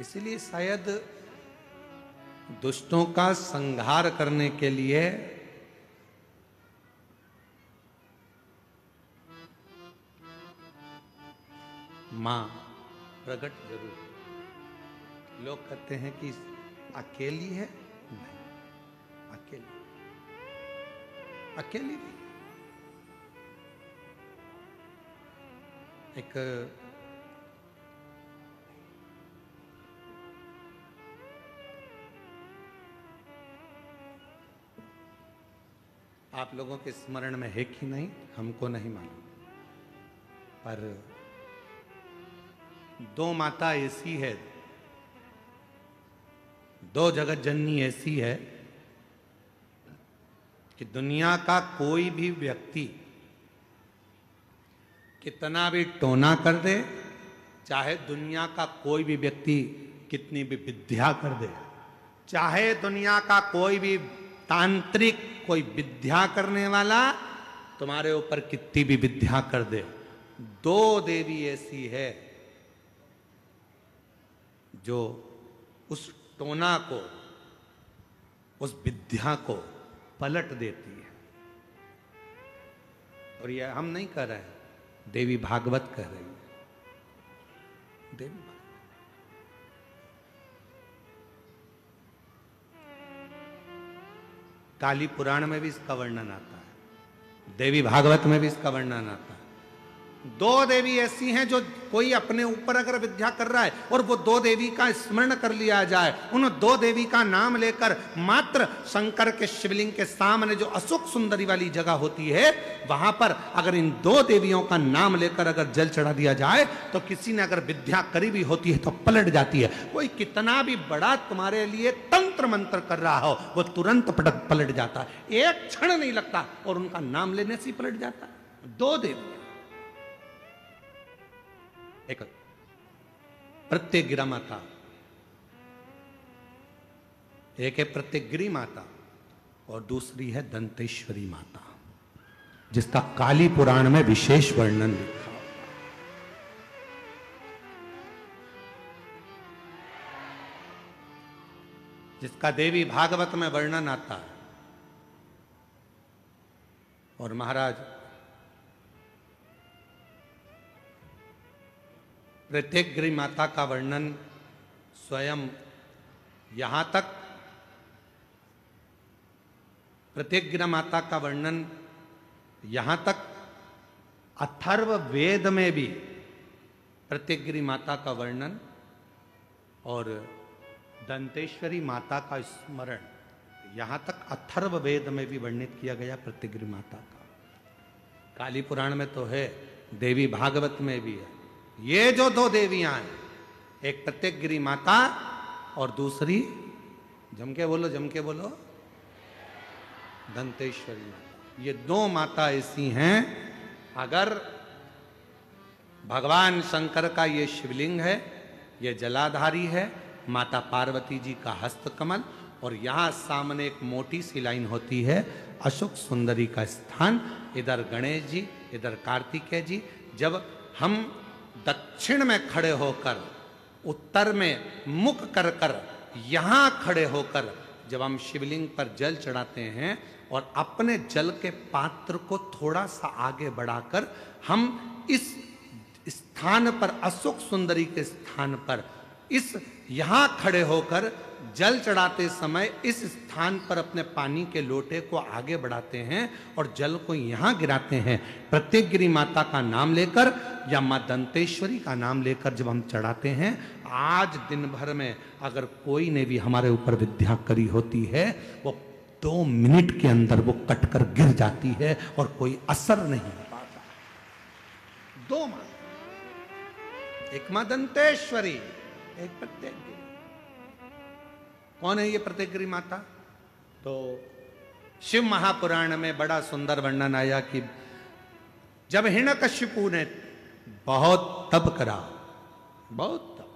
इसलिए शायद दुष्टों का संहार करने के लिए मां प्रकट जरूर। लोग कहते हैं कि अकेली है, नहीं, अकेली अकेली नहीं। एक आप लोगों के स्मरण में है कि नहीं हमको नहीं मालूम, पर दो माता ऐसी है, दो जगत जननी ऐसी है कि दुनिया का कोई भी व्यक्ति कितना भी टोना कर दे, चाहे दुनिया का कोई भी व्यक्ति कितनी भी विद्या कर दे, चाहे दुनिया का कोई भी तांत्रिक कोई विद्या करने वाला तुम्हारे ऊपर कितनी भी विद्या कर दे, दो देवी ऐसी है जो उस टोना को, उस विद्या को पलट देती है। और यह हम नहीं कह रहे हैं, देवी भागवत कह रही है। देवी भागवत काली पुराण में भी इसका वर्णन आता है, देवी भागवत में भी इसका वर्णन आता है। दो देवी ऐसी हैं जो कोई अपने ऊपर अगर विद्या कर रहा है और वो दो देवी का स्मरण कर लिया जाए, उन दो देवी का नाम लेकर मात्र शंकर के शिवलिंग के सामने जो अशोक सुंदरी वाली जगह होती है, वहां पर अगर इन दो देवियों का नाम लेकर अगर जल चढ़ा दिया जाए तो किसी ने अगर विद्या करी भी होती है तो पलट जाती है। कोई कितना भी बड़ा तुम्हारे लिए तंत्र मंत्र कर रहा हो, वो तुरंत पलट जाता है, एक क्षण नहीं लगता और उनका नाम लेने से ही पलट जाता है। दो देवी, एक प्रत्यगिरा माता, एक है प्रत्यगिरी माता और दूसरी है दंतेश्वरी माता, जिसका काली पुराण में विशेष वर्णन लिखा हुआ। जिसका देवी भागवत में वर्णन आता है। और महाराज प्रत्यगिरी माता का वर्णन स्वयं यहां तक, प्रत्यगिरा माता का वर्णन यहां तक अथर्व वेद में भी प्रत्यगिरी माता का वर्णन और दंतेश्वरी माता का स्मरण यहां तक अथर्व वेद में भी वर्णित किया गया प्रत्यगिरी माता का। काली पुराण में तो है, देवी भागवत में भी है। ये जो दो देवियां हैं, एक प्रत्यगिरी माता और दूसरी, जम के बोलो, दंतेश्वरी माता। ये दो माता ऐसी हैं, अगर भगवान शंकर का ये शिवलिंग है, ये जलाधारी है, माता पार्वती जी का हस्तकमल, और यहां सामने एक मोटी सी लाइन होती है अशोक सुंदरी का स्थान, इधर गणेश जी, इधर कार्तिकेय जी। जब हम दक्षिण में खड़े होकर, उत्तर में मुख कर कर, यहां खड़े होकर जब हम शिवलिंग पर जल चढ़ाते हैं और अपने जल के पात्र को थोड़ा सा आगे बढ़ाकर हम इस स्थान पर, अशोक सुंदरी के स्थान पर, इस यहां खड़े होकर जल चढ़ाते समय इस स्थान पर अपने पानी के लोटे को आगे बढ़ाते हैं और जल को यहां गिराते हैं। प्रत्यगिरी माता का नाम लेकर या मां दंतेश्वरी का नाम लेकर जब हम चढ़ाते हैं, आज दिन भर में अगर कोई ने भी हमारे ऊपर विद्या करी होती है, वो 2 मिनट के अंदर वो कटकर गिर जाती है और कोई असर नहीं हो पाता। दो मां, एक मां दंतेश्वरी, एक प्रत्यगिरी। कौन है ये प्रत्यगिरी माता? तो शिव महापुराण में बड़ा सुंदर वर्णन आया कि जब हिरण्यकशिपु ने बहुत तप करा, बहुत तप,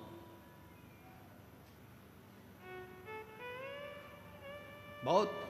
बहुत